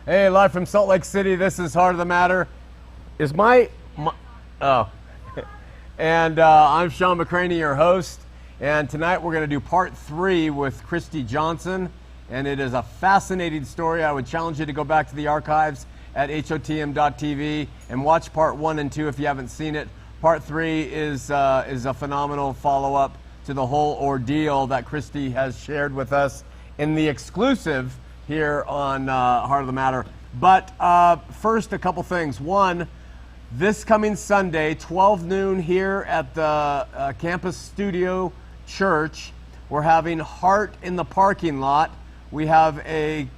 Hey, live from Salt Lake City. This is Heart of the Matter. Is my oh, and I'm Shawn McCraney, your host. And tonight we're going to do part 3 with Kristy Johnson, and it is a fascinating story. I would challenge you to go back to the archives at HOTM.tv and watch part 1 and 2 if you haven't seen it. Part 3 is a phenomenal follow-up to the whole ordeal that Kristy has shared with us in the exclusive here on Heart of the Matter. But first, a couple things. One, this coming Sunday, 12 noon here at the Campus Studio Church, we're having Heart in the Parking Lot. We have a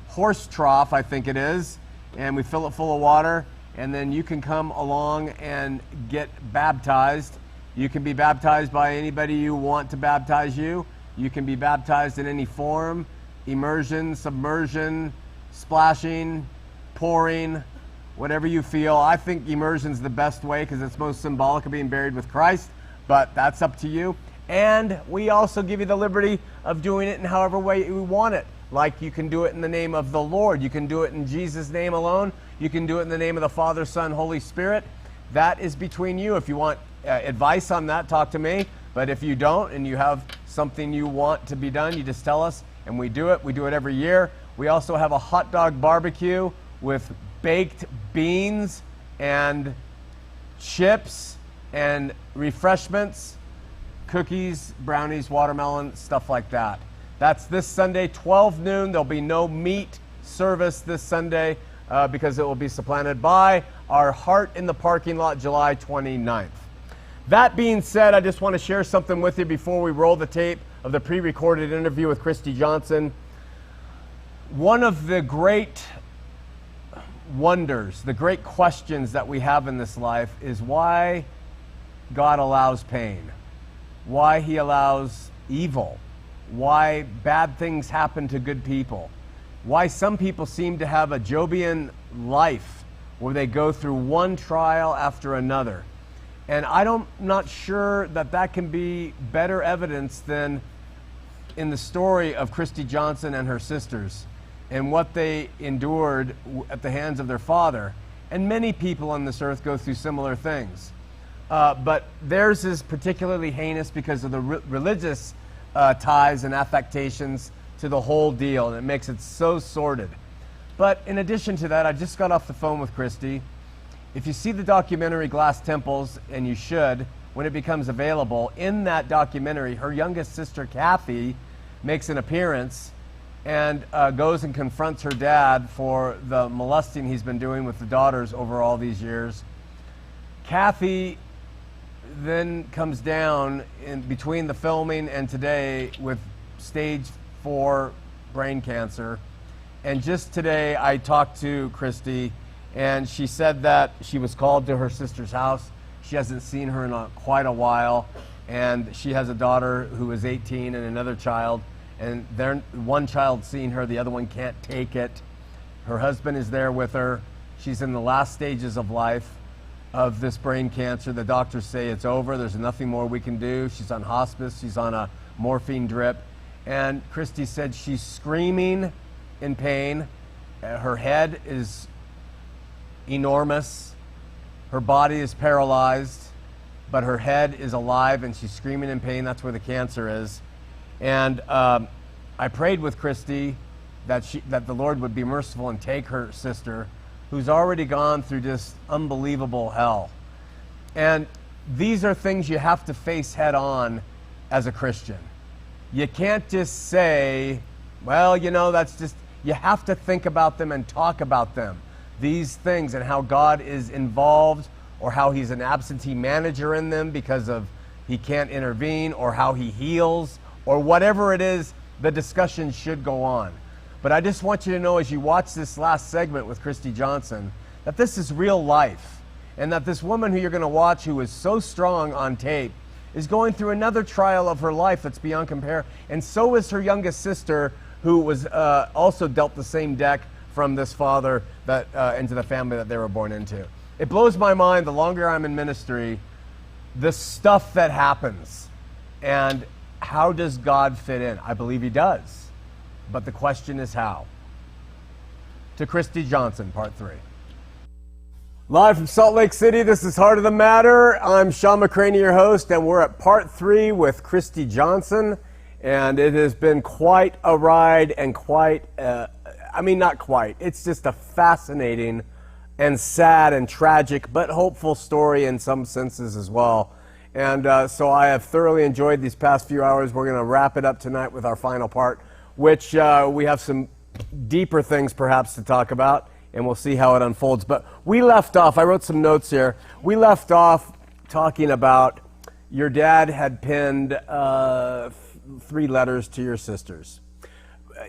horse trough, I think it is, and we fill it full of water, and then you can come along and get baptized. You can be baptized by anybody you want to baptize you. You can be baptized in any form. Immersion, submersion, splashing, pouring, whatever you feel. I think immersion's the best way because it's most symbolic of being buried with Christ, but that's up to you. And we also give you the liberty of doing it in however way you want it. Like you can do it in the name of the Lord. You can do it in Jesus' name alone. You can do it in the name of the Father, Son, Holy Spirit. That is between you. If you want advice on that, talk to me. But if you don't and you have something you want to be done, you just tell us. And we do it. We do it every year. We also have a hot dog barbecue with baked beans and chips and refreshments, cookies, brownies, watermelon, stuff like that. That's this Sunday, 12 noon. There'll be no meat service this Sunday because it will be supplanted by our Heart in the Parking Lot, July 29th. That being said, I just want to share something with you before we roll the tape of the pre-recorded interview with Kristy Johnson. One of the great wonders, the great questions that we have in this life is why God allows pain, why He allows evil, why bad things happen to good people, why some people seem to have a Jobian life where they go through one trial after another. And I'm not sure that that can be better evidence than in the story of Kristy Johnson and her sisters and what they endured at the hands of their father. And many people on this earth go through similar things. But theirs is particularly heinous because of the religious ties and affectations to the whole deal, and it makes it so sordid. But in addition to that, I just got off the phone with Kristy. If you see the documentary Glass Temples, and you should, when it becomes available, in that documentary, her youngest sister, Kathy, makes an appearance and goes and confronts her dad for the molesting he's been doing with the daughters over all these years. Kathy then comes down in between the filming and today with stage 4 brain cancer. And just today, I talked to Kristy, and she said that she was called to her sister's house. She hasn't seen her in quite a while, and she has a daughter who is 18 and another child, and one child seeing her, the other one can't take it. Her husband is there with her. She's in the last stages of life of this brain cancer. The doctors say it's over. There's nothing more we can do. She's on hospice. She's on a morphine drip. And Kristy said she's screaming in pain. Her head is enormous. Her body is paralyzed, but her head is alive and she's screaming in pain. That's where the cancer is. And I prayed with Kristy that the Lord would be merciful and take her sister, who's already gone through just unbelievable hell. And these are things you have to face head on as a Christian. You can't just say, well, you know, that's just, you have to think about them and talk about them. These things and how God is involved, or how He's an absentee manager in them because of He can't intervene, or how He heals, or whatever it is, the discussion should go on. But I just want you to know as you watch this last segment with Kristy Johnson that this is real life, and that this woman who you're going to watch, who is so strong on tape, is going through another trial of her life that's beyond compare. And so is her youngest sister, who was also dealt the same deck from this father that into the family that they were born into. It blows my mind, the longer I'm in ministry, the stuff that happens. And how does God fit in? I believe He does. But the question is how. to Kristy Johnson, Part 3. Live from Salt Lake City, this is Heart of the Matter. I'm Shawn McCraney, your host, and we're at Part 3 with Kristy Johnson. And it has been quite a ride and not quite. It's just a fascinating and sad and tragic, but hopeful story in some senses as well. And so I have thoroughly enjoyed these past few hours. We're going to wrap it up tonight with our final part, which we have some deeper things perhaps to talk about, and we'll see how it unfolds. But we left off, I wrote some notes here. We left off talking about your dad had penned 3 letters to your sisters.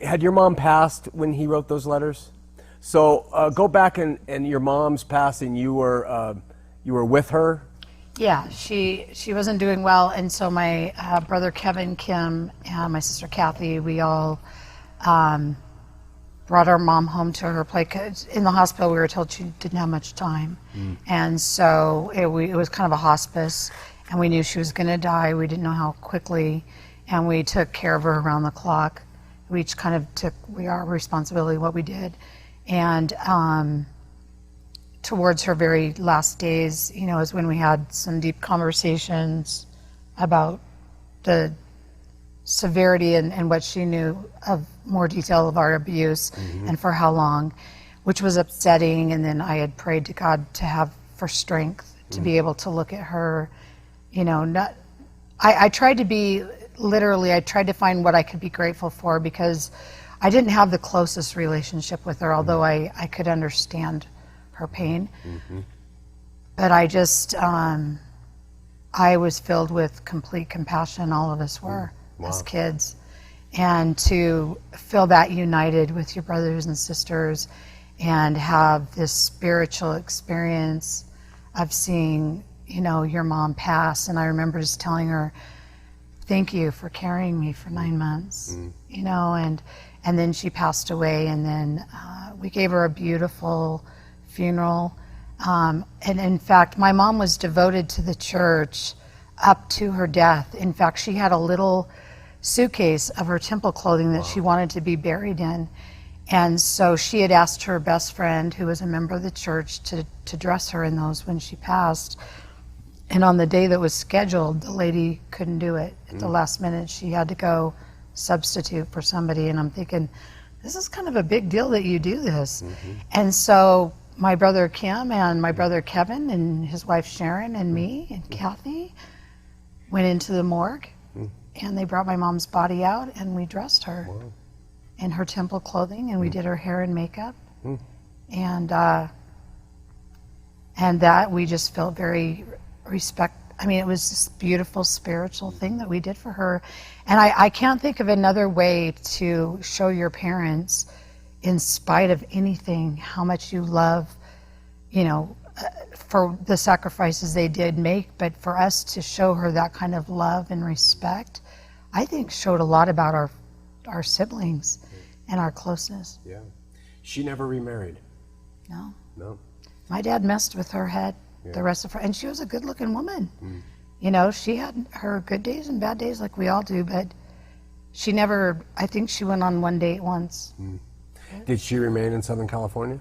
Had your mom passed when he wrote those letters? So go back and your mom's passing, you were with her? Yeah, she wasn't doing well, and so my brother Kevin, Kim, and my sister Kathy, we all brought our mom home to her place. 'Cause in the hospital, we were told she didn't have much time, and so it was kind of a hospice, and we knew she was going to die. We didn't know how quickly, and we took care of her around the clock. We each kind of took our responsibility, what we did, and towards her very last days, is when we had some deep conversations about the severity and what she knew of more detail of our abuse and for how long, which was upsetting. And then I had prayed to God to have for strength to be able to look at her, I tried to be, literally, I tried to find what I could be grateful for, because I didn't have the closest relationship with her, although I could understand her pain. But I just, I was filled with complete compassion, all of us were, as kids. And to feel that united with your brothers and sisters and have this spiritual experience of seeing, your mom pass. And I remember just telling her, thank you for carrying me for 9 months, and then she passed away, and then we gave her a beautiful funeral. And in fact, my mom was devoted to the church up to her death. In fact, she had a little suitcase of her temple clothing that she wanted to be buried in. And so she had asked her best friend, who was a member of the church, to dress her in those when she passed. And on the day that was scheduled, the lady couldn't do it. At the last minute, she had to go substitute for somebody. And I'm thinking, this is kind of a big deal that you do this. And so my brother Kim and my brother Kevin and his wife Sharon and me and Kathy went into the morgue, and they brought my mom's body out, and we dressed her in her temple clothing, and we did her hair and makeup. And that we just felt very it was this beautiful spiritual thing that we did for her. And I can't think of another way to show your parents, in spite of anything, how much you love, for the sacrifices they did make, but for us to show her that kind of love and respect, I think showed a lot about our siblings and our closeness. Yeah. She never remarried? No. No. My dad messed with her head. The rest of her, and she was a good-looking woman. She had her good days and bad days like we all do, but she never, I think she went on one date once. Did she remain in Southern California?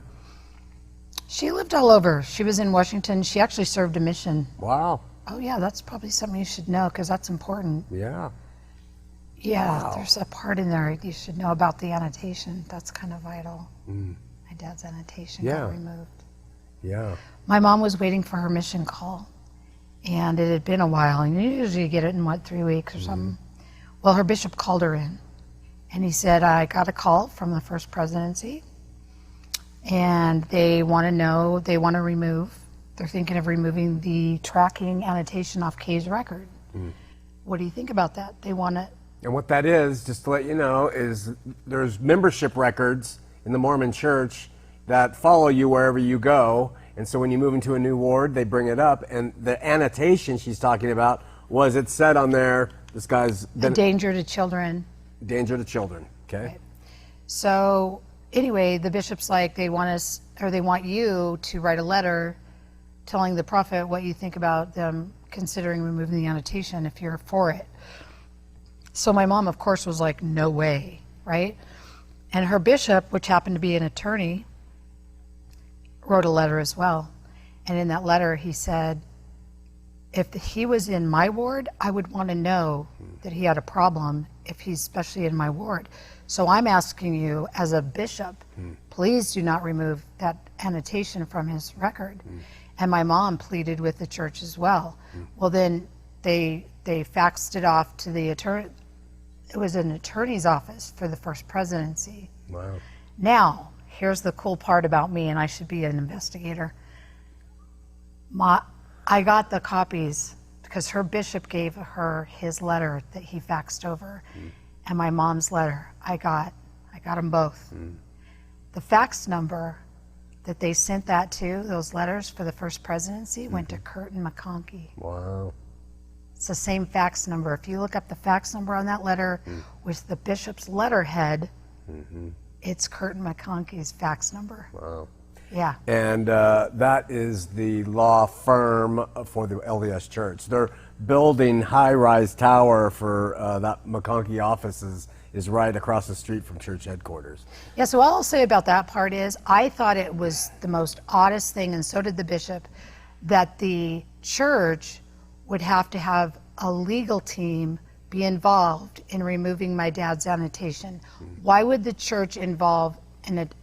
She lived all over. She was in Washington. She actually served a mission. Wow. Oh yeah, that's probably something you should know, because that's important. Yeah. Yeah, Wow. There's a part in there you should know about the annotation. That's kind of vital. My dad's annotation got removed. Yeah. My mom was waiting for her mission call, and it had been a while, and you usually get it in 3 weeks or something. Well, her bishop called her in, and he said, I got a call from the First Presidency, and they want to remove, they're thinking of removing the tracking annotation off Kay's record. What do you think about that? They want to... And what that is, just to let you know, is there's membership records in the Mormon Church that follow you wherever you go. And so when you move into a new ward, they bring it up. And the annotation she's talking about was, it said on there, this guy's been... A danger to children. Danger to children, okay? Right. So anyway, the bishop's like, they want you to write a letter telling the prophet what you think about them considering removing the annotation if you're for it. So my mom, of course, was like, no way, right? And her bishop, which happened to be an attorney, wrote a letter as well. And in that letter, he said, if he was in my ward, I would want to know that he had a problem if he's especially in my ward. So I'm asking you as a bishop, please do not remove that annotation from his record. And my mom pleaded with the church as well. Well, then they faxed it off to the attorney. It was an attorney's office for the first presidency. Wow. Now, here's the cool part about me, and I should be an investigator. I got the copies because her bishop gave her his letter that he faxed over, and my mom's letter. I got them both. The fax number that they sent that to, those letters for the first presidency, went to Curtin McConkie. Wow. It's the same fax number. If you look up the fax number on that letter with the bishop's letterhead, it's Curtin McConkie's fax number. Wow. Yeah. And that is the law firm for the LDS Church. They're building high-rise tower for that McConkie office is right across the street from church headquarters. Yeah, so all I'll say about that part is I thought it was the most oddest thing, and so did the bishop, that the church would have to have a legal team be involved in removing my dad's annotation. Why would the church involve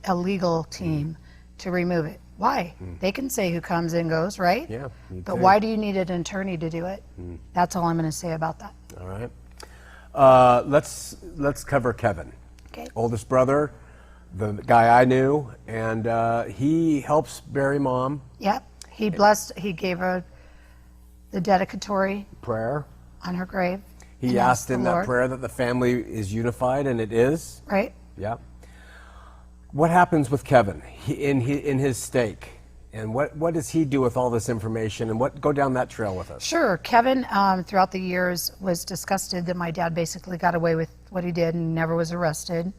a legal team to remove it? Why? They can say who comes and goes, right? Yeah. But why do you need an attorney to do it? That's all I'm going to say about that. All right. Let's cover Kevin. Okay. Oldest brother, the guy I knew, and he helps bury Mom. Yep. He gave her the dedicatory Prayer. on her grave. He asked in that prayer that the family is unified, and it is. Right. Yeah. What happens with Kevin in his stake, and what does he do with all this information, and go down that trail with us? Sure. Kevin, throughout the years, was disgusted that my dad basically got away with what he did and never was arrested.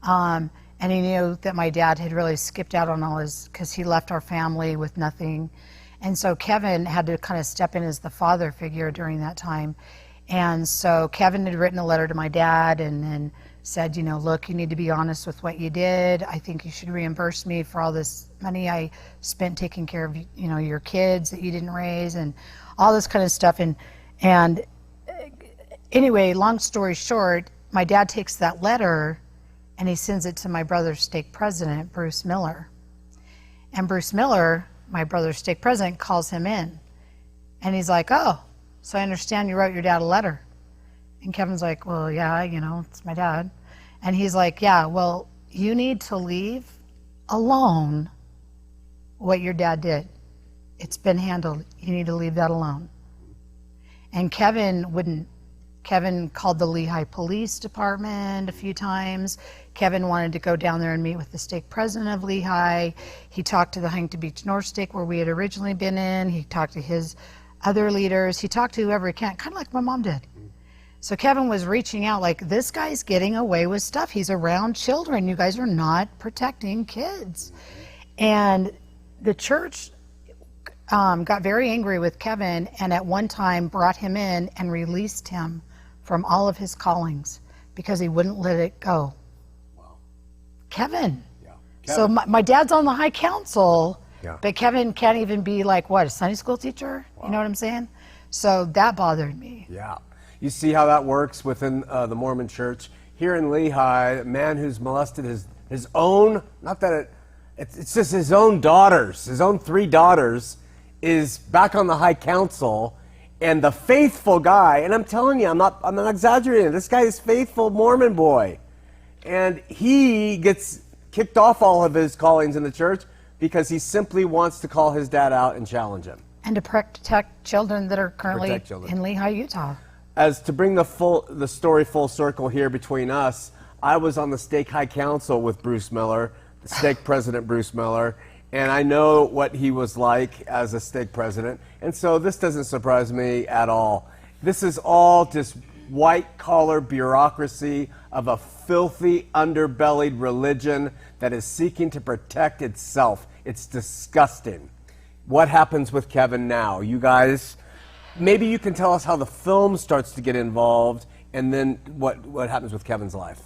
And he knew that my dad had really skipped out on all his, because he left our family with nothing. And so Kevin had to kind of step in as the father figure during that time. And so Kevin had written a letter to my dad and then said, you know, look, you need to be honest with what you did. I think you should reimburse me for all this money I spent taking care of, you know, your kids that you didn't raise and all this kind of stuff. And anyway, long story short, my dad takes that letter and he sends it to my brother's stake president, Bruce Miller. And Bruce Miller, my brother's stake president, calls him in. And he's like, oh, so I understand you wrote your dad a letter. And Kevin's like, well, yeah, you know, it's my dad. And he's like, yeah, well, you need to leave alone what your dad did. It's been handled. You need to leave that alone. And Kevin wouldn't. Kevin called the Lehigh Police Department a few times. Kevin wanted to go down there and meet with the stake president of Lehigh. He talked to the Huntington Beach North Stake where we had originally been in. He talked to his other leaders. He talked to whoever he can, kind of like my mom did. So Kevin was reaching out like, this guy's getting away with stuff. He's around children. You guys are not protecting kids. And the church got very angry with Kevin and at one time brought him in and released him from all of his callings because he wouldn't let it go. Wow. Kevin. Yeah. So my dad's on the high council, yeah. But Kevin can't even be like, what, a Sunday school teacher? Wow. You know what I'm saying? So that bothered me. Yeah. You see how that works within the Mormon church. Here in Lehigh, a man who's molested his own, not that it's just his own daughters, his own 3 daughters, is back on the high council, and the faithful guy, and I'm telling you, I'm not exaggerating, this guy is faithful Mormon boy. And he gets kicked off all of his callings in the church because he simply wants to call his dad out and challenge him. And to protect children that are currently in Lehigh, Utah. As to bring the story full circle here between us, I was on the stake high council with Bruce Miller, the stake president Bruce Miller, and I know what he was like as a stake president, and so this doesn't surprise me at all. This is all just white-collar bureaucracy of a filthy, underbellied religion that is seeking to protect itself. It's disgusting. What happens with Kevin now? You guys, maybe you can tell us how the film starts to get involved, and then what happens with Kevin's life.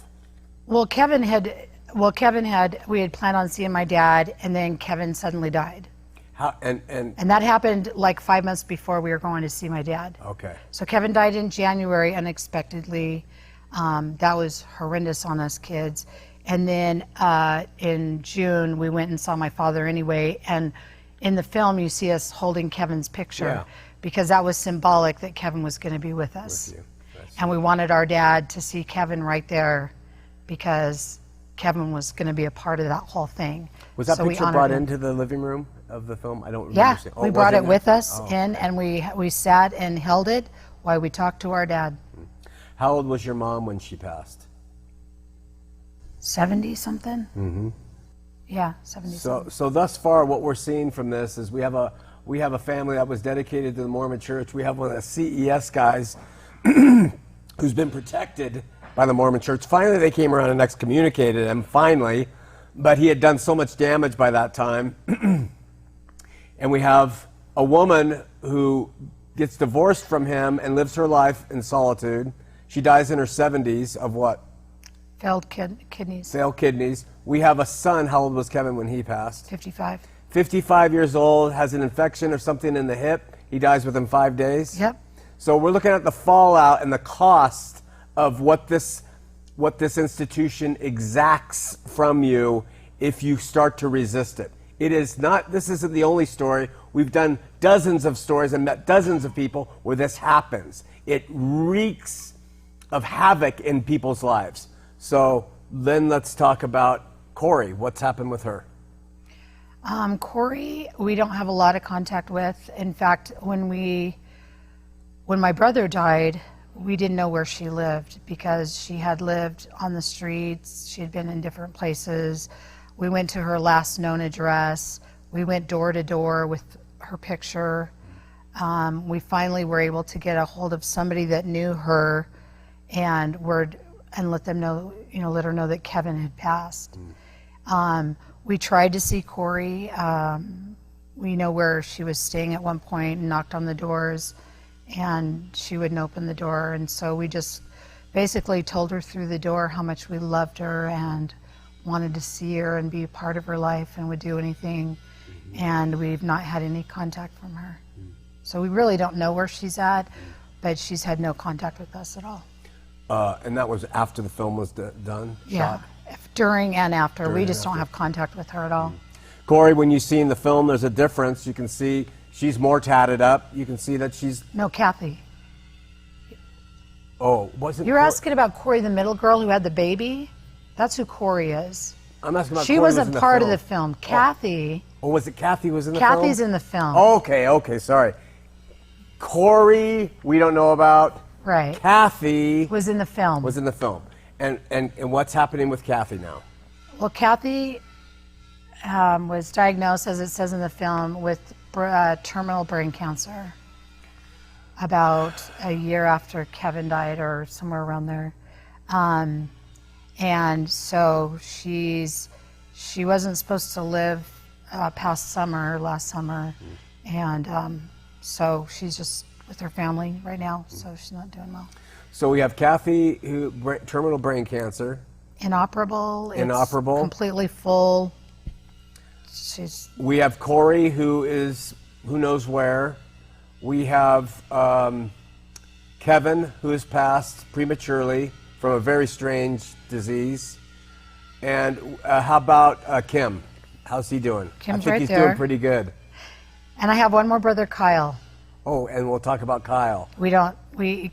Well, Kevin had Well, we had planned on seeing my dad, and then Kevin suddenly died. And that happened like 5 months before we were going to see my dad. Okay. So Kevin died in January unexpectedly. That was horrendous on us kids. And then in June, we went and saw my father anyway. And in the film, you see us holding Kevin's picture because that was symbolic that Kevin was going to be with us. With you. And we wanted our dad to see Kevin right there because Kevin was going to be a part of that whole thing. Was that picture brought into the living room of the film? I don't remember. Yeah, we brought it with us in, and we sat and held it while we talked to our dad. How old was your mom when she passed? 70-something. Mm-hmm. Yeah, 70-something. So thus far, what we're seeing from this is we have a family that was dedicated to the Mormon Church. We have one of the CES guys who's been protected by the Mormon Church. Finally, they came around and excommunicated him, finally, but he had done so much damage by that time. And we have a woman who gets divorced from him and lives her life in solitude. She dies in her 70s of what? Failed kidneys. Failed kidneys. We have a son. How old was Kevin when he passed? 55. 55 years old, has an infection or something in the hip. He dies within 5 days. Yep. So we're looking at the fallout and the cost of what this institution exacts from you if you start to resist it. This isn't the only story. We've done dozens of stories and met dozens of people where this happens. It reeks of havoc in people's lives. So then let's talk about Corey. What's happened with her? Corey, we don't have a lot of contact with. In fact, when my brother died, we didn't know where she lived because she had lived on the streets. She had been in different places. We went to her last known address. We went door to door with her picture. We finally were able to get a hold of somebody that knew her and let them know, let her know that Kevin had passed. We tried to see Corey. We know where she was staying at one point and knocked on the doors, and she wouldn't open the door. And so we just basically told her through the door how much we loved her and wanted to see her and be a part of her life and would do anything. And we've not had any contact from her. So we really don't know where she's at, but she's had no contact with us at all. And that was after the film was done? Yeah, shot? During and after. We just don't have contact with her at all. Corey, when you see in the film, there's a difference. You can see she's more tatted up. You can see that she's... No, Kathy. Oh, wasn't You're asking about Corey, the middle girl who had the baby? That's who Corey is. I'm asking about She Corey wasn't part of the film. Kathy... Oh, was it Kathy was in the film? Kathy's in the film. Oh, okay, sorry. Corey, we don't know about. Right. Kathy... Was in the film. Was in the film. And what's happening with Kathy now? Well, Kathy was diagnosed, as it says in the film, with terminal brain cancer about a year after Kevin died or somewhere around there. And so she wasn't supposed to live past last summer. And so she's just with her family right now, so she's not doing well. So we have Kathy, terminal brain cancer. Inoperable. Inoperable. It's completely full. We have Corey, who knows where. We have Kevin, who has passed prematurely from a very strange disease. And how about Kim? How's he doing? Kim's I think right he's there. doing pretty good. And I have one more brother, Kyle. Oh, and we'll talk about Kyle.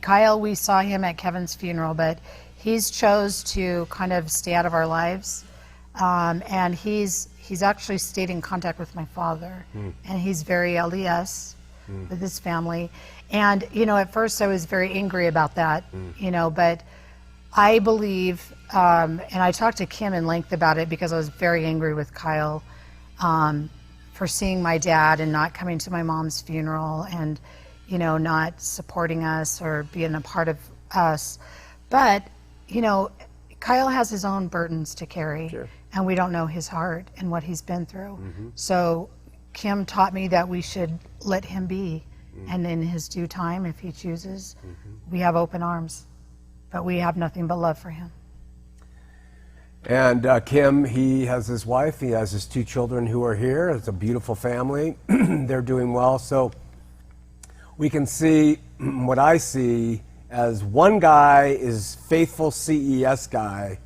Kyle, we saw him at Kevin's funeral, but he's chose to kind of stay out of our lives. And he's actually stayed in contact with my father. And he's very LDS with his family. And, at first I was very angry about that, but I believe, and I talked to Kim in length about it because I was very angry with Kyle for seeing my dad and not coming to my mom's funeral and, not supporting us or being a part of us. But, Kyle has his own burdens to carry. Sure. And we don't know his heart and what he's been through. So Kim taught me that we should let him be. And in his due time, if he chooses, we have open arms. But we have nothing but love for him. And Kim, he has his wife, he has his 2 children who are here. It's a beautiful family. They're doing well. So we can see what I see as one guy is faithful CES guy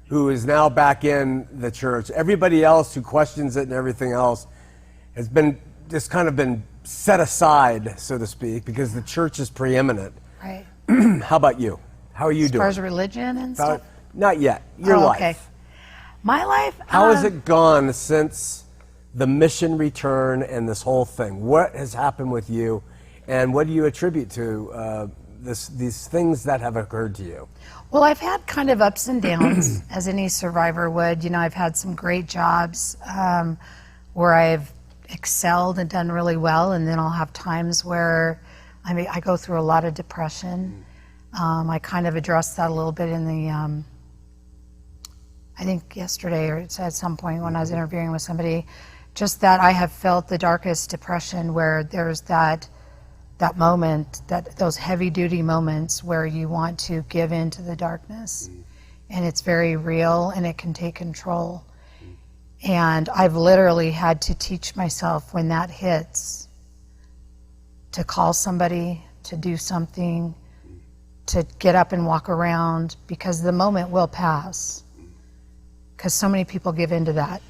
who is now back in the church. Everybody else who questions it and everything else has been just kind of been set aside, so to speak, because the church is preeminent. Right. How about you? How are you doing? As far as religion and stuff? Not yet. Your life. Okay. My life? How has it gone since the mission return and this whole thing? What has happened with you, and what do you attribute to these things that have occurred to you? Well, I've had kind of ups and downs, as any survivor would. You know, I've had some great jobs where I've excelled and done really well, and then I'll have times where I go through a lot of depression. I kind of addressed that a little bit in the, I think yesterday or at some point when I was interviewing with somebody, just that I have felt the darkest depression where there's that moment, those heavy duty moments where you want to give in to the darkness. And it's very real and it can take control. And I've literally had to teach myself when that hits to call somebody, to do something, to get up and walk around, because the moment will pass. Because so many people give into that.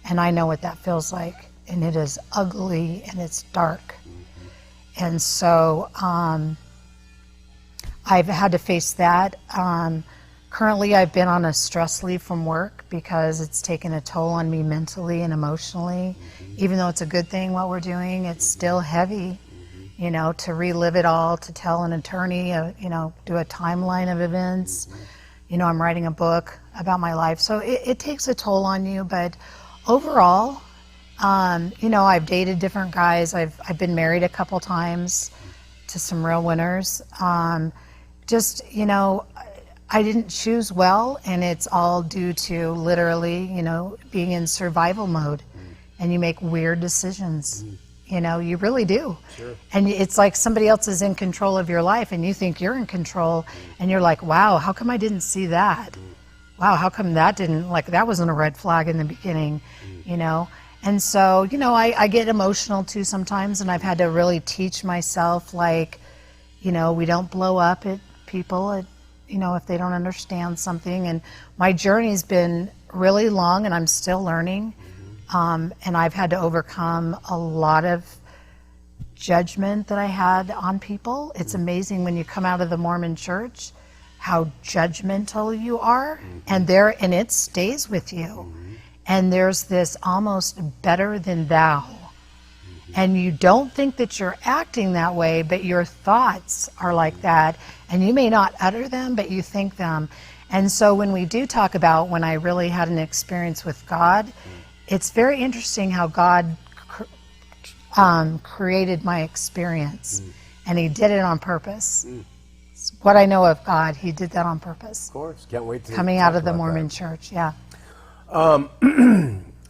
And I know what that feels like. And it is ugly and it's dark. And so I've had to face that. Currently, I've been on a stress leave from work because it's taken a toll on me mentally and emotionally. Even though it's a good thing what we're doing, it's still heavy, you know, to relive it all, to tell an attorney, you know, do a timeline of events. You know, I'm writing a book about my life. So it takes a toll on you, but overall, you know, I've dated different guys. I've been married a couple times to some real winners. Just, you know, I didn't choose well, and it's all due to literally, you know, being in survival mode, and you make weird decisions. You know, you really do. Sure. And it's like somebody else is in control of your life, and you think you're in control, and you're like, wow, how come I didn't see that? Wow, how come that didn't, like, that wasn't a red flag in the beginning, you know? And so, you know, I get emotional too sometimes, and I've had to really teach myself, like, you know, we don't blow up at people, you know, if they don't understand something. And my journey's been really long, and I'm still learning. And I've had to overcome a lot of judgment that I had on people. It's amazing when you come out of the Mormon church, how judgmental you are, and it stays with you. And there's this almost better than thou. And you don't think that you're acting that way, but your thoughts are like that. And you may not utter them, but you think them. And so when we do talk about when I really had an experience with God, it's very interesting how God created my experience. And he did it on purpose. It's what I know of God, he did that on purpose. Of course, can't wait to coming out of the Mormon church, yeah.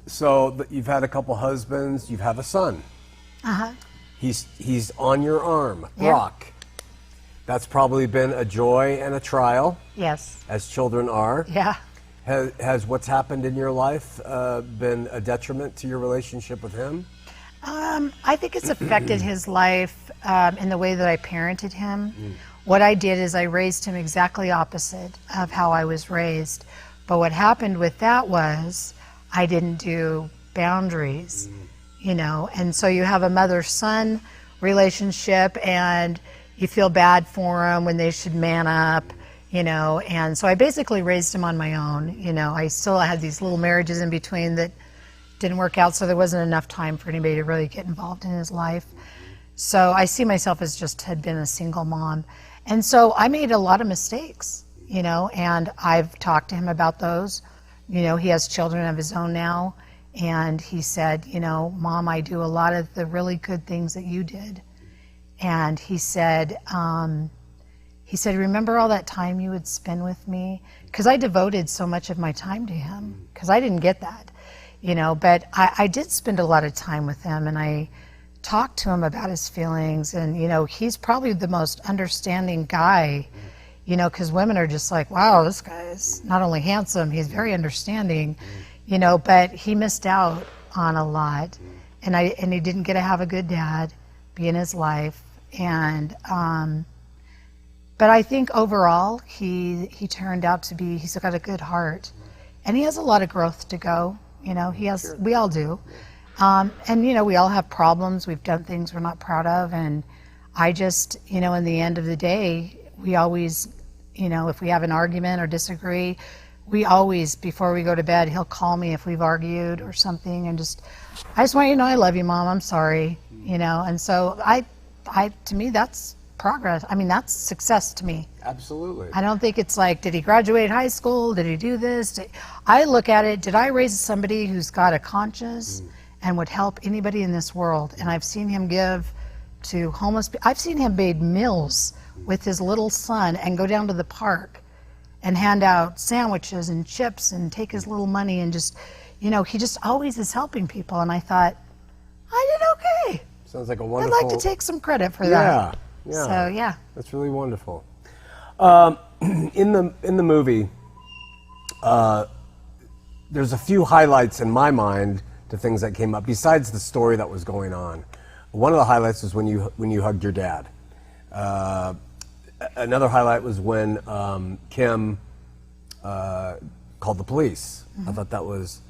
So you've had a couple husbands, you have a son. Uh-huh. He's on your arm, Brock. That's probably been a joy and a trial. Yes. As children are. Yeah. Has what's happened in your life been a detriment to your relationship with him? I think it's affected his life in the way that I parented him. What I did is I raised him exactly opposite of how I was raised. But what happened with that was I didn't do boundaries, you know. And so you have a mother-son relationship, and you feel bad for them when they should man up, you know. And so I basically raised him on my own, you know. I still had these little marriages in between that didn't work out, so there wasn't enough time for anybody to really get involved in his life. So I see myself as just had been a single mom. And so I made a lot of mistakes, you know, and I've talked to him about those. You know, he has children of his own now, and he said, you know, Mom, I do a lot of the really good things that you did. And he said, remember all that time you would spend with me? Because I devoted so much of my time to him, because I didn't get that, you know, but I did spend a lot of time with him, and I talked to him about his feelings, and, you know, he's probably the most understanding guy, you know, because women are just like, wow, this guy is not only handsome, he's very understanding, you know, but he missed out on a lot, and he didn't get to have a good dad be in his life, and but I think overall he turned out to be, he's got a good heart, and he has a lot of growth to go, you know, he has, Sure. we all do, and you know, we all have problems, we've done things we're not proud of, and I just, you know, in the end of the day, we always, you know, if we have an argument or disagree, we always, before we go to bed, he'll call me if we've argued or something, and just, I just want you to know I love you, Mom, I'm sorry, you know, and so to me, that's progress. I mean, that's success to me. Absolutely. I don't think it's like, did he graduate high school? Did he do this? I look at it, did I raise somebody who's got a conscience and would help anybody in this world? And I've seen him give to homeless people. I've seen him made meals with his little son and go down to the park and hand out sandwiches and chips and take his little money and just, you know, he just always is helping people. And I thought, I did okay. Sounds like a wonderful... I'd like to take some credit for that. Yeah. So, yeah. That's really wonderful. In the movie, there's a few highlights in my mind to things that came up besides the story that was going on. One of the highlights was when you hugged your dad. Another highlight was when Kim called the police. I thought that was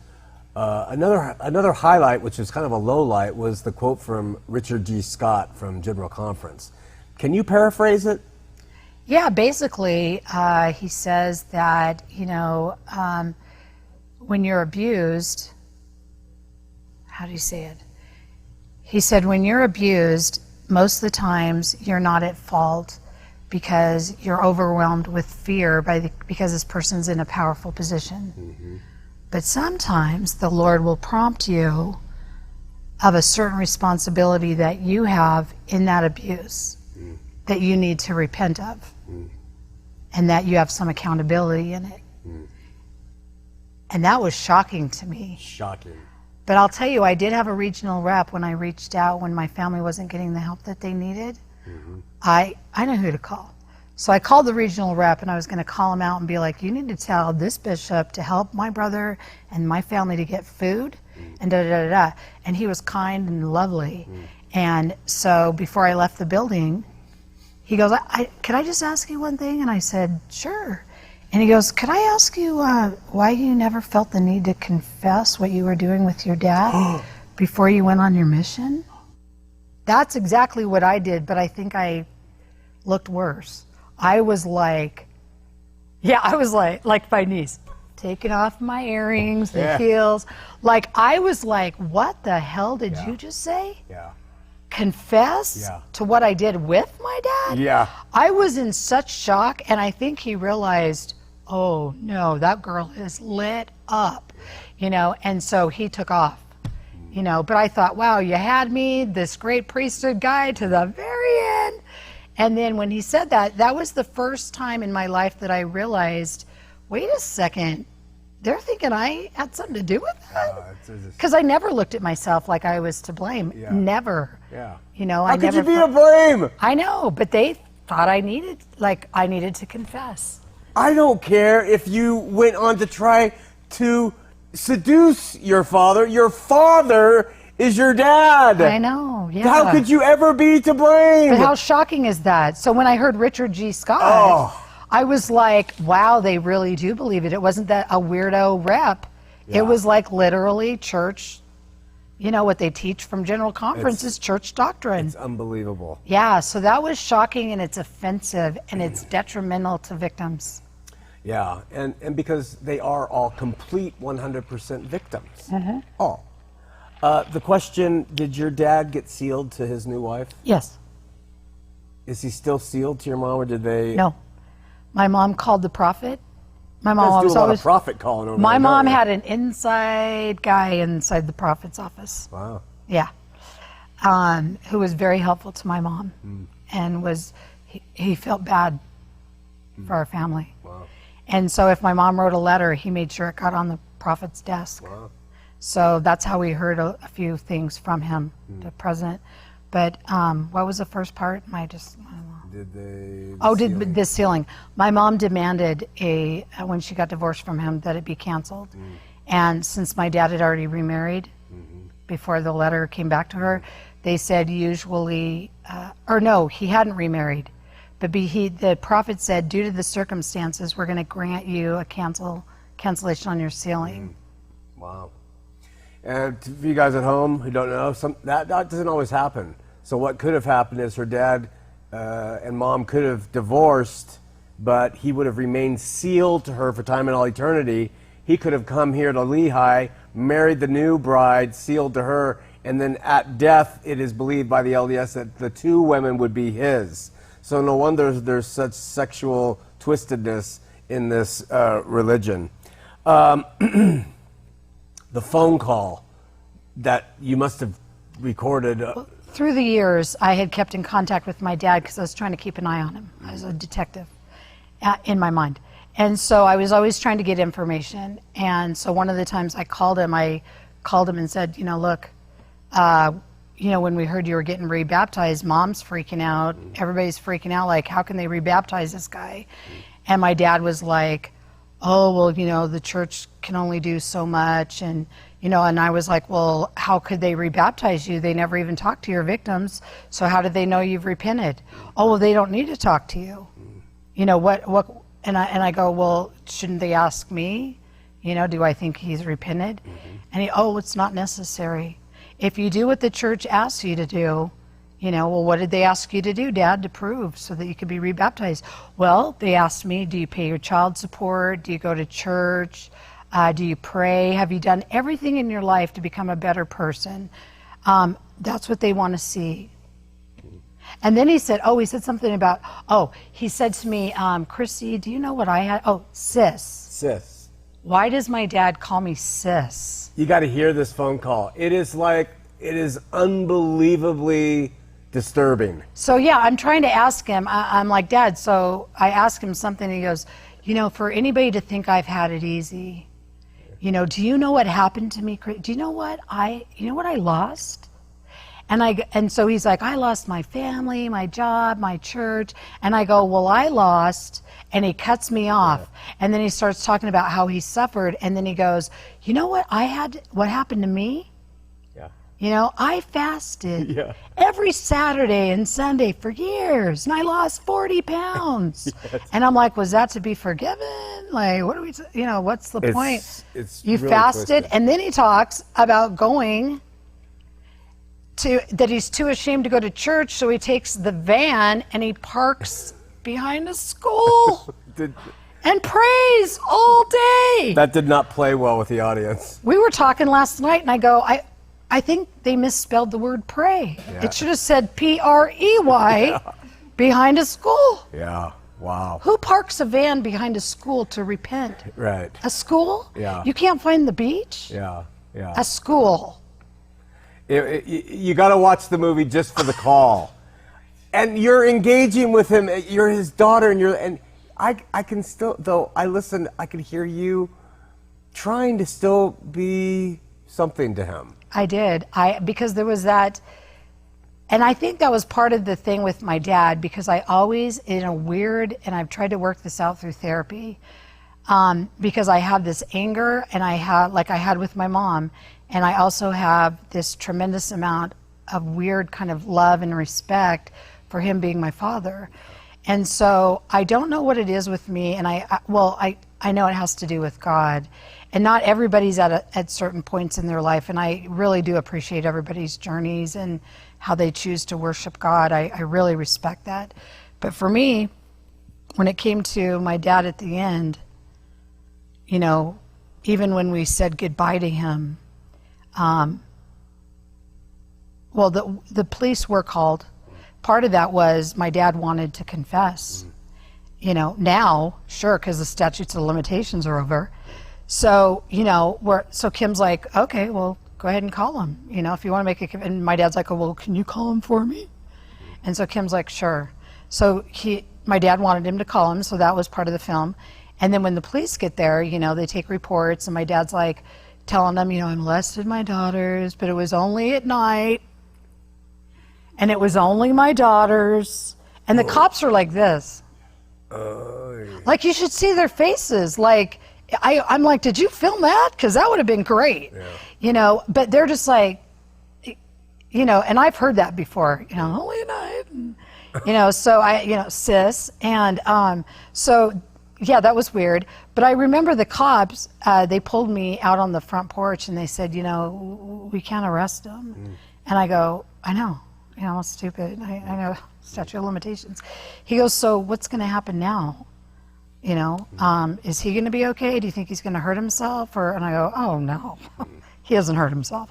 another highlight, which was kind of a low light, was the quote from Richard G. Scott from General Conference. Can you paraphrase it? Yeah, basically, he says that, you know, when you're abused, how do you say it? He said, when you're abused, most of the times you're not at fault because you're overwhelmed with fear because this person's in a powerful position. But sometimes the Lord will prompt you of a certain responsibility that you have in that abuse that you need to repent of, and that you have some accountability in it. And that was shocking to me. Shocking. But I'll tell you, I did have a regional rep when I reached out when my family wasn't getting the help that they needed. I know who to call. So I called the regional rep, and I was going to call him out and be like, you need to tell this bishop to help my brother and my family to get food, and da-da-da-da. And he was kind and lovely. And so before I left the building, he goes, could I just ask you one thing? And I said, sure. And he goes, could I ask you why you never felt the need to confess what you were doing with your dad before you went on your mission? That's exactly what I did, but I think I looked worse. I was like my niece, taking off my earrings, the heels. Like, I was like, what the hell did you just say? Confess to what I did with my dad? I was in such shock, and I think he realized, oh no, that girl is lit up, you know, and so he took off, you know, but I thought, wow, you had me, this great priesthood guy, to the very end. And then when he said that, that was the first time in my life that I realized, wait a second, they're thinking I had something to do with that? Because I never looked at myself like I was to blame. Never. You know, How could you be to blame? I know, but they thought I needed to confess. I don't care if you went on to try to seduce your father. Your father is your dad. I know, yeah. How could you ever be to blame? But how shocking is that? So when I heard Richard G. Scott, I was like, wow, they really do believe it. It wasn't that a weirdo rep. It was like literally church, you know, what they teach from General Conference is church doctrine. It's unbelievable. Yeah, so that was shocking, and it's offensive, and it's detrimental to victims. Yeah, and because they are all complete 100% victims. All. The question, did your dad get sealed to his new wife? Yes. Is he still sealed to your mom, or did they? No. My mom called the prophet. My mom was was a lot always of prophet calling over My there, mom don't you? had an inside guy inside the prophet's office. Wow. Yeah. Who was very helpful to my mom, and he felt bad for our family. Wow. And so if my mom wrote a letter, he made sure it got on the prophet's desk. Wow. So that's how we heard a few things from him, the president. But what was the first part? did they? Did the sealing. My mom demanded when she got divorced from him that it be canceled. And since my dad had already remarried before the letter came back to her, they said usually, he hadn't remarried. But the prophet said, due to the circumstances, we're going to grant you a cancellation on your sealing. Wow. And for you guys at home who don't know, that doesn't always happen. So what could have happened is her dad and mom could have divorced, but he would have remained sealed to her for time and all eternity. He could have come here to Lehi, married the new bride, sealed to her, and then at death, it is believed by the LDS that the two women would be his. So no wonder there's such sexual twistedness in this religion. The phone call that you must have recorded. Through the years, I had kept in contact with my dad because I was trying to keep an eye on him. I was a detective in my mind. And so I was always trying to get information. And so one of the times I called him and said, look, when we heard you were getting rebaptized, mom's freaking out. Everybody's freaking out. Like, how can they rebaptize this guy? And my dad was like, oh, well, the church can only do so much. And I was like, well, how could they rebaptize you? They never even talked to your victims. So how did they know you've repented? Oh, well, they don't need to talk to you. What? And I go, well, shouldn't they ask me? Do I think he's repented? And it's not necessary. If you do what the church asks you to do, well, what did they ask you to do, Dad, to prove so that you could be rebaptized? Well, they asked me, do you pay your child support? Do you go to church? Do you pray? Have you done everything in your life to become a better person? That's what they want to see. And then he said something about, he said to me, Kristy, do you know what I had? Oh, sis. Sis. Why does my dad call me sis? You got to hear this phone call. It is unbelievably disturbing. So yeah, I'm trying to ask him. I'm like, Dad, so I ask him something. He goes, for anybody to think I've had it easy, do you know what happened to me? Do you know what I lost? And so he's like, I lost my family, my job, my church. And I go, well, I lost. And he cuts me off. Yeah. And then he starts talking about how he suffered. And then he goes, you know what what happened to me? Yeah. I fasted every Saturday and Sunday for years. And I lost 40 pounds. Yes. And I'm like, was that to be forgiven? Like, what do we, what's the point? You really fasted. Twisted. And then he talks about going that he's too ashamed to go to church, so he takes the van and he parks behind a school and prays all day. That did not play well with the audience. We were talking last night, and I go, I think they misspelled the word pray. Yeah. It should have said P-R-E-Y behind a school. Yeah, wow. Who parks a van behind a school to repent? Right. A school? Yeah. You can't find the beach? Yeah, yeah. A school. You got to watch the movie just for the call, and you're engaging with him. You're his daughter, and I can still, though I listened, I could hear you trying to still be something to him. I did. Because there was that, and I think that was part of the thing with my dad, because I always, and I've tried to work this out through therapy, because I have this anger, and I had with my mom. And I also have this tremendous amount of weird kind of love and respect for him being my father. And so I don't know what it is with me, and I know it has to do with God. And not everybody's at certain points in their life, and I really do appreciate everybody's journeys and how they choose to worship God. I really respect that. But for me, when it came to my dad at the end, even when we said goodbye to him, the police were called. Part of that was my dad wanted to confess. Now, sure, because the statutes of limitations are over. So, so Kim's like, okay, well, go ahead and call him. If you want to make it. And my dad's like, oh, well, can you call him for me? And so Kim's like, sure. So my dad wanted him to call him, so that was part of the film. And then when the police get there, they take reports, and my dad's like, telling them, I molested my daughters, but it was only at night, and it was only my daughters, And the cops are like this. Oh. Like, you should see their faces. Like, I'm like, did you film that? Because that would have been great. Yeah. You know, but they're just like, you know, and I've heard that before, you know, holy night. And, you know, so sis. And so, yeah, that was weird. But I remember the cops, they pulled me out on the front porch and they said, you know, we can't arrest him. And I go, I know, you know, it's stupid. I know, statute of limitations. He goes, so what's going to happen now? You know, is he going to be okay? Do you think he's going to hurt himself? And I go, oh, no, he hasn't hurt himself.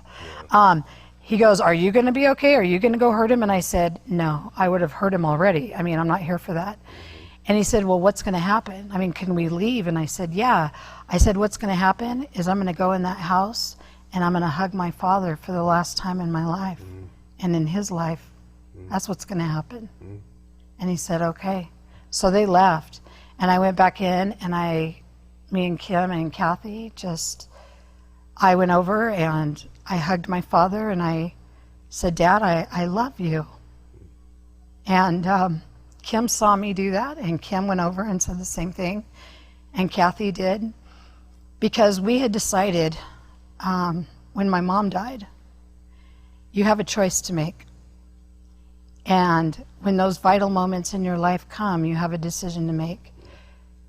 He goes, are you going to be okay? Are you going to go hurt him? And I said, no, I would have hurt him already. I mean, I'm not here for that. And he said, well, what's going to happen? I mean, can we leave? And I said, yeah. I said, what's going to happen is I'm going to go in that house and I'm going to hug my father for the last time in my life and in his life. That's what's going to happen. And he said, okay. So they left. And I went back in and me and Kim and Kathy I went over and I hugged my father and I said, Dad, I love you. And Kim saw me do that, and Kim went over and said the same thing, and Kathy did, because we had decided when my mom died, you have a choice to make. And when those vital moments in your life come, you have a decision to make.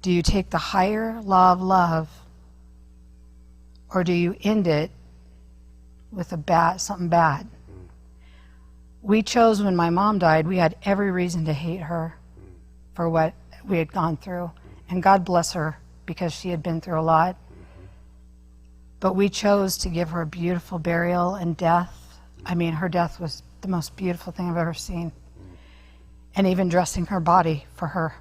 Do you take the higher law of love, or do you end it with something bad? We chose when my mom died, we had every reason to hate her for what we had gone through. And God bless her, because she had been through a lot. But we chose to give her a beautiful burial and death. I mean, her death was the most beautiful thing I've ever seen. And even dressing her body for her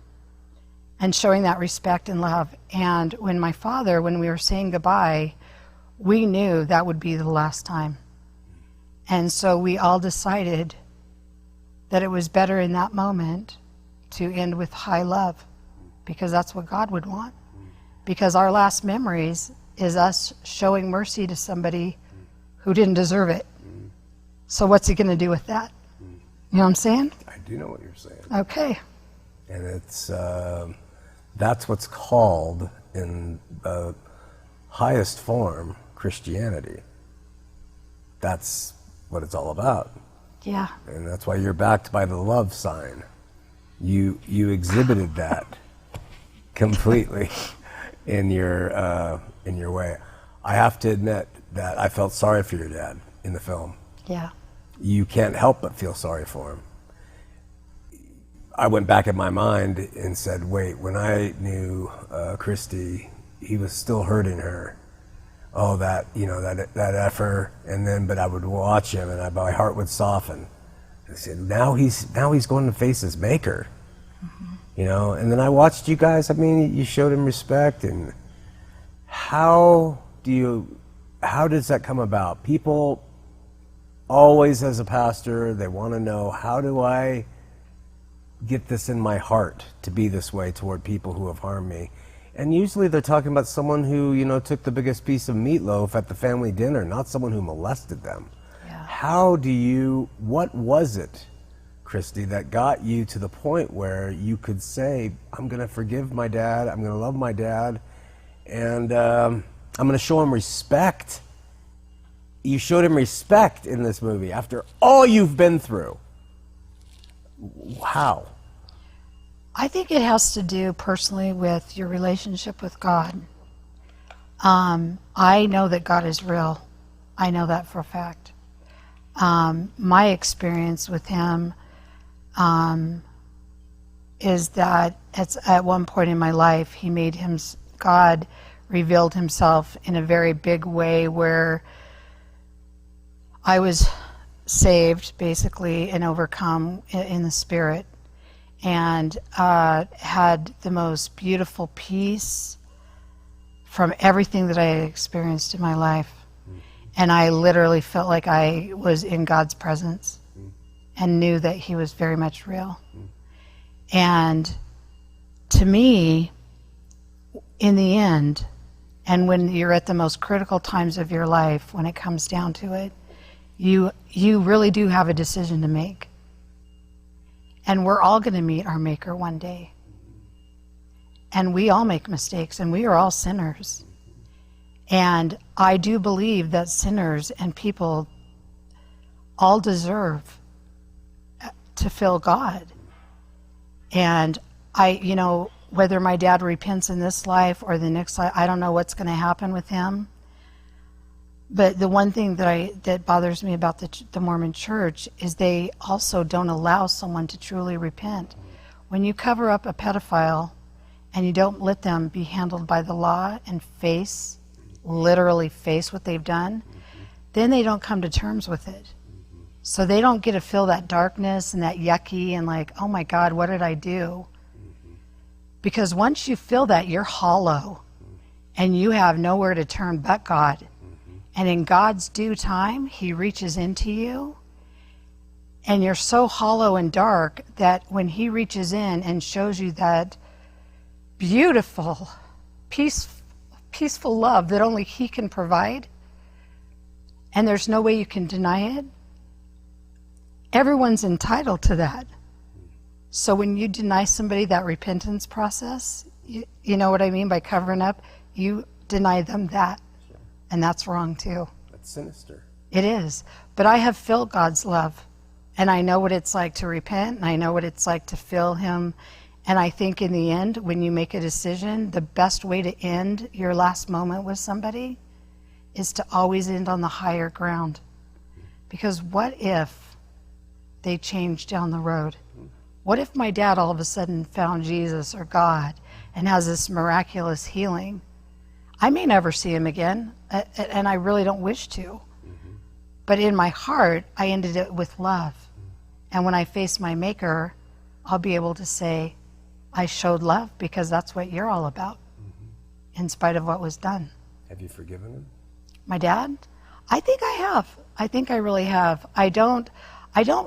and showing that respect and love. And when we were saying goodbye, we knew that would be the last time. And so we all decided that it was better in that moment to end with high love, because that's what God would want. Because our last memories is us showing mercy to somebody who didn't deserve it. So what's he going to do with that? You know what I'm saying? I do know what you're saying. Okay. And it's that's what's called, in the highest form, Christianity. That's what it's all about. Yeah. And that's why you're backed by the love sign. You exhibited that completely in your way. I have to admit that I felt sorry for your dad in the film. Yeah. You can't help but feel sorry for him. I went back in my mind and said, wait, when I knew Kristy, he was still hurting her. Oh, that effort, and then, but I would watch him, and my heart would soften. I said, now he's going to face his maker, you know. And then I watched you guys. I mean, you showed him respect, and how does that come about? People always, as a pastor, they want to know, how do I get this in my heart to be this way toward people who have harmed me? And usually they're talking about someone who, you know, took the biggest piece of meatloaf at the family dinner, not someone who molested them. Yeah. What was it, Kristy, that got you to the point where you could say, I'm going to forgive my dad, I'm going to love my dad, and I'm going to show him respect? You showed him respect in this movie after all you've been through. How? I think it has to do personally with your relationship with God. I know that God is real. I know that for a fact. My experience with him is that at one point in my life, God revealed himself in a very big way, where I was saved, basically, and overcome in the Spirit, and had the most beautiful peace from everything that I had experienced in my life. And I literally felt like I was in God's presence and knew that he was very much real. And to me, in the end, and when you're at the most critical times of your life, when it comes down to it, you really do have a decision to make. And we're all going to meet our Maker one day. And we all make mistakes, and we are all sinners. And I do believe that sinners and people all deserve to feel God. And whether my dad repents in this life or the next life, I don't know what's going to happen with him. But the one thing that bothers me about the Mormon Church is they also don't allow someone to truly repent. When you cover up a pedophile and you don't let them be handled by the law and literally face what they've done, then they don't come to terms with it. So they don't get to feel that darkness and that yucky and like, oh my God, what did I do? Because once you feel that, you're hollow and you have nowhere to turn but God. And in God's due time, He reaches into you, and you're so hollow and dark that when He reaches in and shows you that beautiful, peaceful love that only He can provide, and there's no way you can deny it, everyone's entitled to that. So when you deny somebody that repentance process, you know what I mean by covering up, you deny them that. And that's wrong too. That's sinister. It is. But I have felt God's love. And I know what it's like to repent. And I know what it's like to feel Him. And I think in the end, when you make a decision, the best way to end your last moment with somebody is to always end on the higher ground. Because what if they change down the road? What if my dad all of a sudden found Jesus or God and has this miraculous healing? I may never see him again, and I really don't wish to. But in my heart, I ended it with love. And when I face my Maker, I'll be able to say, I showed love because that's what you're all about, in spite of what was done. Have you forgiven him? My dad? I think I have. I think I really have. I don't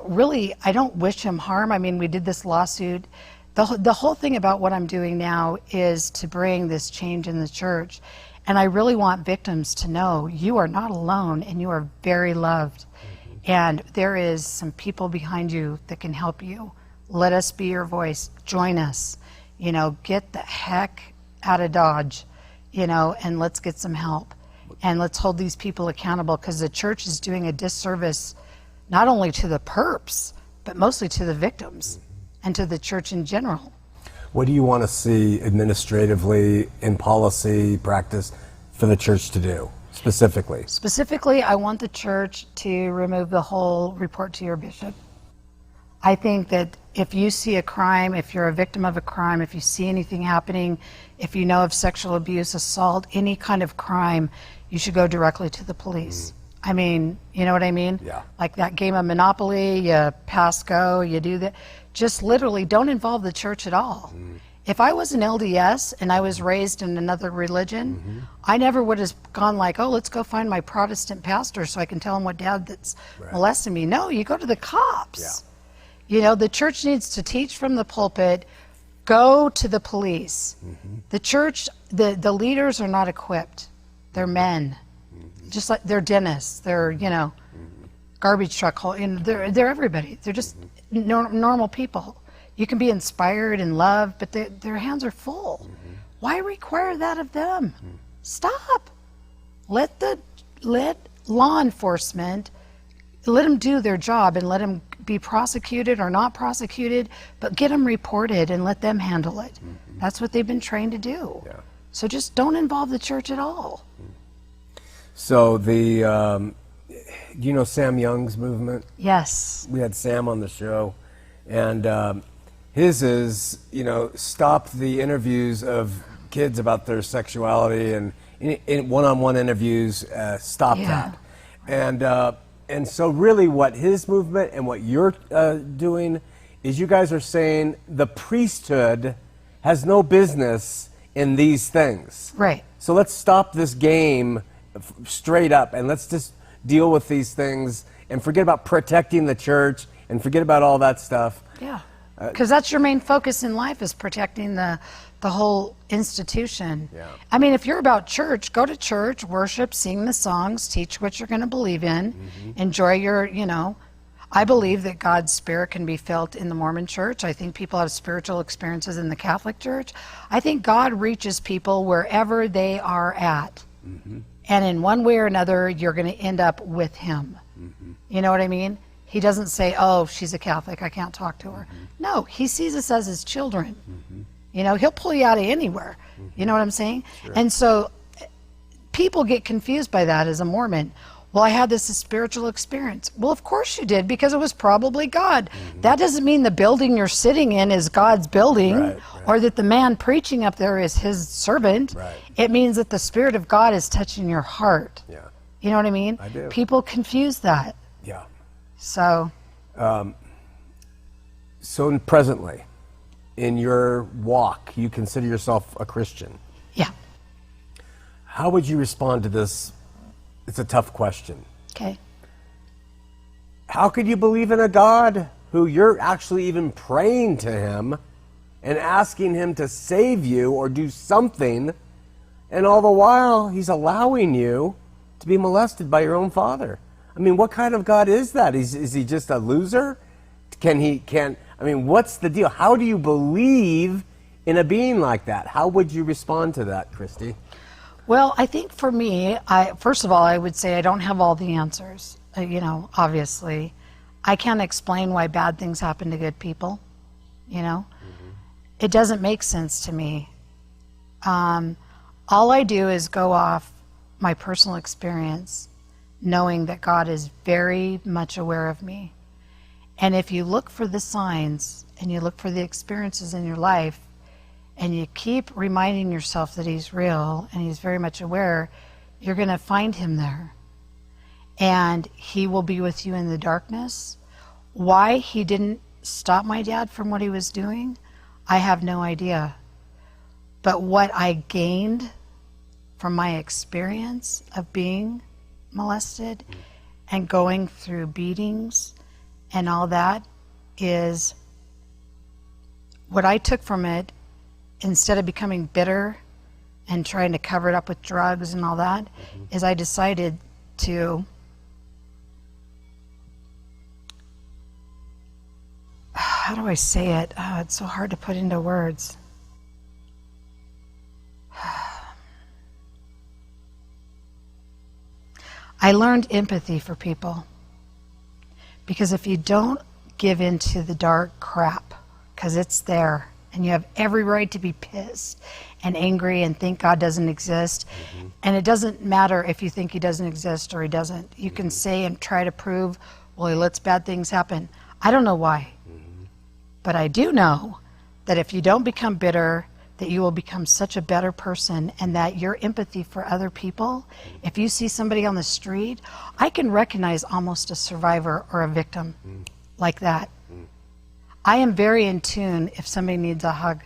wish him harm. I mean, we did this lawsuit. The whole thing about what I'm doing now is to bring this change in the church. And I really want victims to know you are not alone and you are very loved. And there is some people behind you that can help you. Let us be your voice. Join us. Get the heck out of Dodge, and let's get some help. And let's hold these people accountable, because the church is doing a disservice not only to the perps, but mostly to the victims and to the church in general. What do you want to see administratively in policy practice for the church to do, specifically? Specifically, I want the church to remove the whole report to your bishop. I think that if you see a crime, if you're a victim of a crime, if you see anything happening, if you know of sexual abuse, assault, any kind of crime, you should go directly to the police. I mean, you know what I mean? Yeah. Like that game of Monopoly, you pass go, you do that. Just literally don't involve the church at all. If I was an LDS and I was raised in another religion, I never would have gone like, oh, let's go find my Protestant pastor so I can tell him what dad that's molesting me. No, you go to the cops. Yeah. The church needs to teach from the pulpit, go to the police. The church, the leaders are not equipped. They're men. Just like they're dentists, they're, garbage truck, they're everybody. They're just normal people. You can be inspired and loved, but their hands are full. Why require that of them? Stop. Let law enforcement, let them do their job and let them be prosecuted or not prosecuted, but get them reported and let them handle it. That's what they've been trained to do. Yeah. So just don't involve the church at all. So do you know Sam Young's movement? Yes. We had Sam on the show, and his is, stop the interviews of kids about their sexuality, and in one-on-one interviews, stop that. And so really what his movement and what you're doing is you guys are saying the priesthood has no business in these things. Right. So let's stop this game straight up, and let's just deal with these things and forget about protecting the church and forget about all that stuff. Yeah, because that's your main focus in life, is protecting the whole institution. Yeah. I mean, if you're about church, go to church, worship, sing the songs, teach what you're going to believe in, enjoy your, I believe that God's Spirit can be felt in the Mormon Church. I think people have spiritual experiences in the Catholic Church. I think God reaches people wherever they are at. Mm-hmm. And in one way or another, you're going to end up with Him. Mm-hmm. You know what I mean? He doesn't say, oh, she's a Catholic, I can't talk to her. Mm-hmm. No, He sees us as His children. Mm-hmm. You know, He'll pull you out of anywhere. Mm-hmm. You know what I'm saying? Sure. And so people get confused by that as a Mormon. Well, I had this spiritual experience. Well, of course you did, because it was probably God. Mm-hmm. That doesn't mean the building you're sitting in is God's building, right. Or that the man preaching up there is His servant. Right. It means that the Spirit of God is touching your heart. Yeah. You know what I mean? I do. People confuse that. Yeah. So. So presently, in your walk, you consider yourself a Christian. Yeah. How would you respond to this? It's a tough question. Okay. How could you believe in a God who you're actually even praying to Him and asking Him to save you or do something, and all the while He's allowing you to be molested by your own father? I mean, what kind of God is that? Is He just a loser? What's the deal? How do you believe in a being like that? How would you respond to that, Kristy? Well, I think for me, first of all, I would say I don't have all the answers. Obviously. I can't explain why bad things happen to good people. Mm-hmm. It doesn't make sense to me. All I do is go off my personal experience, knowing that God is very much aware of me. And if you look for the signs and you look for the experiences in your life, and you keep reminding yourself that He's real and He's very much aware, you're going to find Him there. And He will be with you in the darkness. Why He didn't stop my dad from what he was doing, I have no idea. But what I gained from my experience of being molested and going through beatings and all that is what I took from it. Instead of becoming bitter and trying to cover it up with drugs and all that, is I decided to how do I say it? Oh, it's so hard to put into words. I learned empathy for people. Because if you don't give into the dark crap, because it's there, and you have every right to be pissed and angry and think God doesn't exist. Mm-hmm. And it doesn't matter if you think He doesn't exist or He doesn't. You can say and try to prove, well, He lets bad things happen. I don't know why. Mm-hmm. But I do know that if you don't become bitter, that you will become such a better person, and that your empathy for other people, if you see somebody on the street, I can recognize almost a survivor or a victim like that. I am very in tune if somebody needs a hug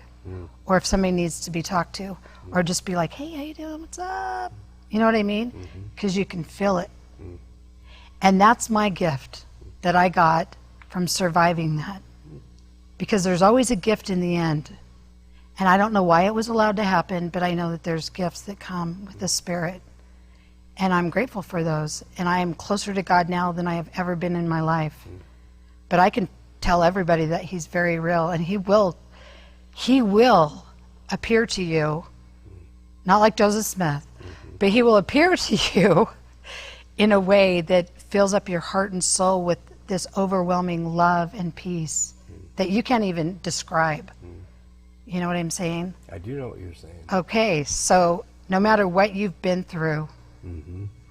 or if somebody needs to be talked to or just be like, hey, how you doing? What's up? You know what I mean? Because you can feel it. And that's my gift that I got from surviving that. Because there's always a gift in the end. And I don't know why it was allowed to happen, but I know that there's gifts that come with the Spirit. And I'm grateful for those. And I am closer to God now than I have ever been in my life. But I can tell everybody that He's very real, and He will appear to you, not like Joseph Smith, but He will appear to you in a way that fills up your heart and soul with this overwhelming love and peace that you can't even describe. You know what I'm saying? I do know what you're saying. Okay, so no matter what you've been through,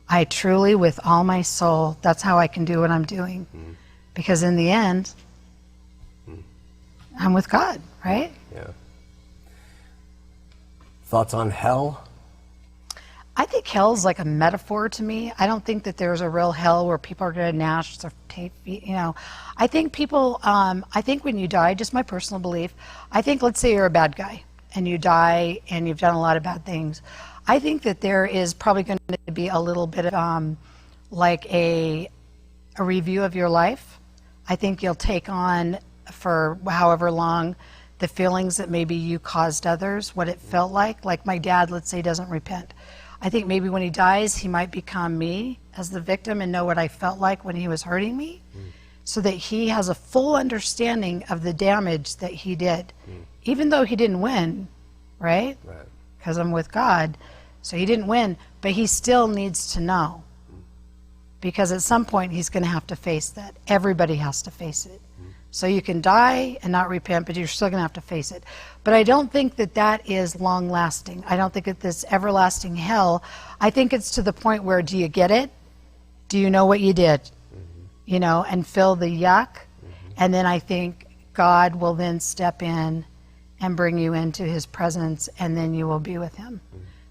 I truly, with all my soul, that's how I can do what I'm doing. Because in the end, I'm with God, right? Yeah. Thoughts on hell? I think hell's like a metaphor to me. I don't think that there's a real hell where people are going to gnash their teeth, I think people, I think when you die, just my personal belief, I think, let's say you're a bad guy and you die and you've done a lot of bad things. I think that there is probably going to be a little bit of like a review of your life. I think you'll take on for however long the feelings that maybe you caused others, what it felt like my dad, let's say, doesn't repent. I think maybe when he dies, he might become me as the victim and know what I felt like when he was hurting me. so that he has a full understanding of the damage that he did. Even though he didn't win, right? Right. Because I'm with God. So he didn't win, but he still needs to know. Because at some point he's going to have to face that. Everybody has to face it. So you can die and not repent, but you're still going to have to face it. But I don't think that that is long-lasting. I don't think that this everlasting hell, I think it's to the point where, do you get it? Do you know what you did? You know, and feel the yuck? And then I think God will then step in and bring you into his presence, and then you will be with him.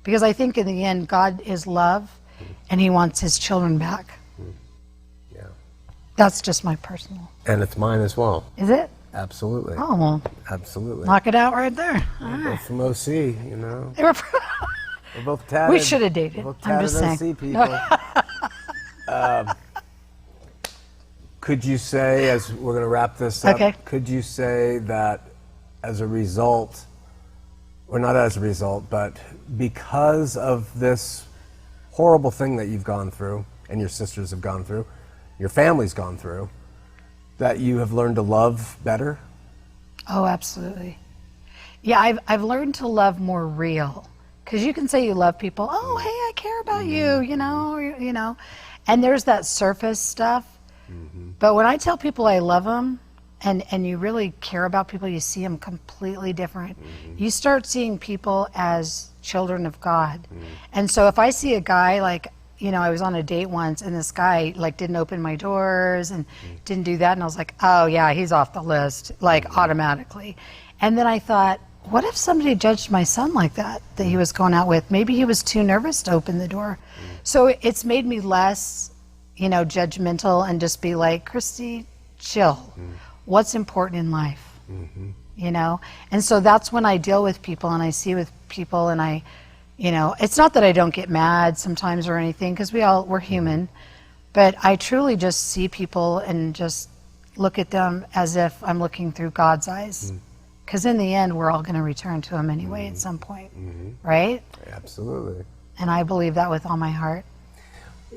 Because I think in the end, God is love, and he wants his children back. Yeah. That's just my personal. And it's mine as well. Is it? Absolutely. Oh, well, Absolutely. knock it out right there. All We're right. both from OC, you know. We're both tatted. We should have dated. We're both I'm tatted just saying. OC people. Could you say, as we're going to wrap this up, Okay. could you say that as a result, or not as a result, but because of this horrible thing that you've gone through, and your sisters have gone through, your family's gone through, that you have learned to love better? Oh, absolutely. Yeah, I've learned to love more real. Because you can say you love people. Oh, hey, I care about you, you know. And there's that surface stuff. But when I tell people I love them, and you really care about people, you see them completely different. You start seeing people as children of God. And so if I see a guy, like, you know, I was on a date once, and this guy, like, didn't open my doors and didn't do that, and I was like, oh, yeah, he's off the list, like, automatically. And then I thought, what if somebody judged my son like that he was going out with? Maybe he was too nervous to open the door. So it's made me less, you know, judgmental, and just be like, Kristy, chill. What's important in life? You know? And so that's when I deal with people, and I see with people, and I, you know, it's not that I don't get mad sometimes or anything, because we're human, but I truly just see people and just look at them as if I'm looking through God's eyes. Because in the end, we're all going to return to him anyway at some point, right? Absolutely. And I believe that with all my heart.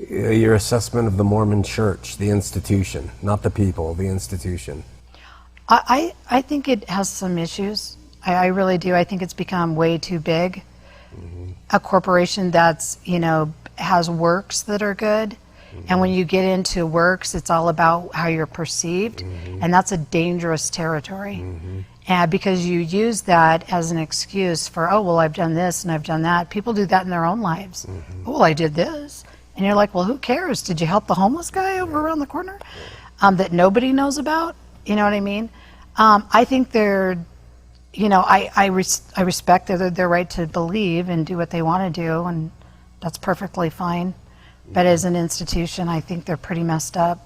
Your assessment of the Mormon Church, the institution, not the people, the institution. I think it has some issues. I really do. I think it's become way too big. A corporation that's, you know, has works that are good. And when you get into works, it's all about how you're perceived. And that's a dangerous territory. And because you use that as an excuse for, oh, well, I've done this and I've done that. People do that in their own lives. Oh, well, I did this. And you're like, well, who cares? Did you help the homeless guy over around the corner that nobody knows about? You know what I mean? I think they're, you know, I respect their right to believe and do what they want to do, and that's perfectly fine. But as an institution, I think they're pretty messed up.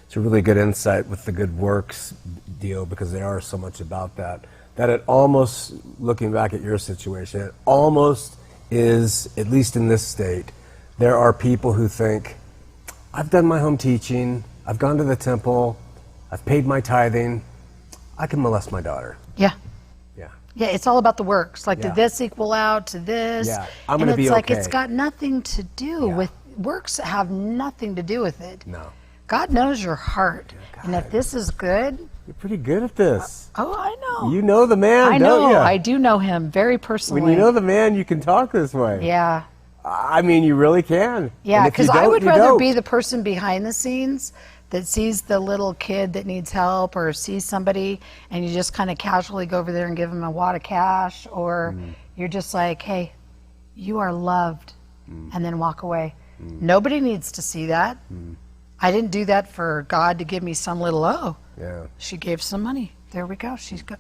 It's a really good insight with the good works deal, because they are so much about that. That it almost, looking back at your situation, it almost is, at least in this state, there are people who think, I've done my home teaching, I've gone to the temple, I've paid my tithing, I can molest my daughter. Yeah. Yeah. Yeah, it's all about the works. Like, Yeah. did this equal out to this? Yeah, I'm and gonna be it's like, okay. it's got nothing to do Yeah. with, works have nothing to do with it. No. God knows your heart. And if this is good, You're pretty good at this. oh, I know. You know the man, I don't know. you? I do know him very personally. When you know the man, you can talk this way. Yeah. I mean, you really can. Yeah, And if you because I don't, would you rather don't. be the person behind the scenes that sees the little kid that needs help, or sees somebody and you just kind of casually go over there and give them a wad of cash, or you're just like, hey, you are loved, and then walk away. Nobody needs to see that. I didn't do that for God to give me some little, oh, Yeah. she gave some money. There we go. She's got,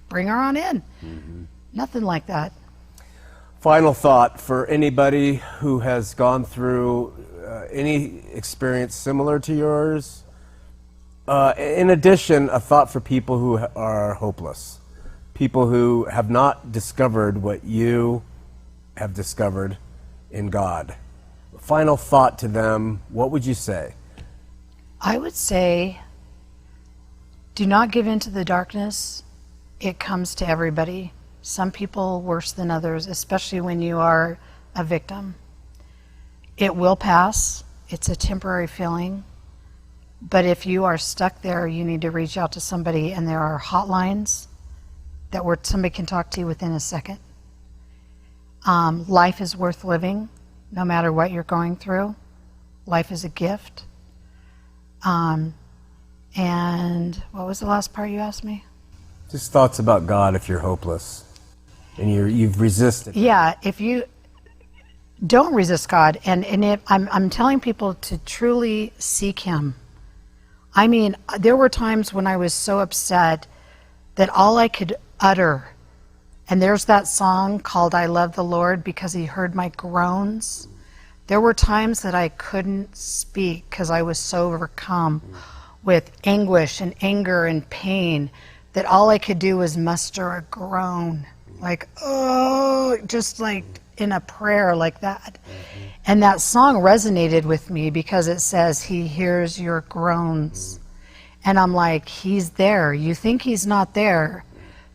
bring her on in. Nothing like that. Final thought for anybody who has gone through any experience similar to yours. In addition, a thought for people who are hopeless, people who have not discovered what you have discovered in God. Final thought to them, what would you say? I would say, do not give in to the darkness. It comes to everybody. Some people worse than others, especially when you are a victim. It will pass. It's a temporary feeling. But if you are stuck there, you need to reach out to somebody, and there are hotlines that where somebody can talk to you within a second. Life is worth living, no matter what you're going through. Life is a gift. And what was the last part you asked me? Just thoughts about God if you're hopeless and you've resisted. Yeah, if you don't resist God, and if I'm telling people to truly seek Him. I mean, there were times when I was so upset that all I could utter, and there's that song called I Love the Lord because He heard my groans. There were times that I couldn't speak because I was so overcome with anguish and anger and pain that all I could do was muster a groan, like, oh, just like in a prayer like that. And that song resonated with me because it says, He hears your groans. And I'm like, He's there. You think He's not there,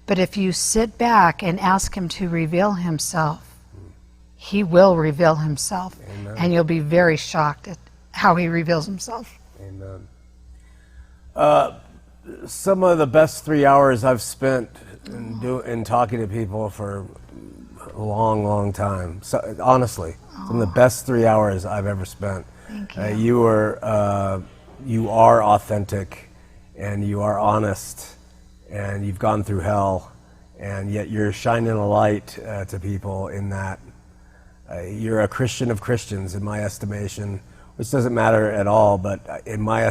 but if you sit back and ask Him to reveal Himself, He will reveal Himself. Amen. And you'll be very shocked at how He reveals Himself. Amen. Some of the best 3 hours I've spent in talking to people for a long, long time. So, honestly, some of the best 3 hours I've ever spent. Thank you. You are authentic, and you are honest, and you've gone through hell, and yet you're shining a light to people in that. You're a Christian of Christians, in my estimation, which doesn't matter at all, but in my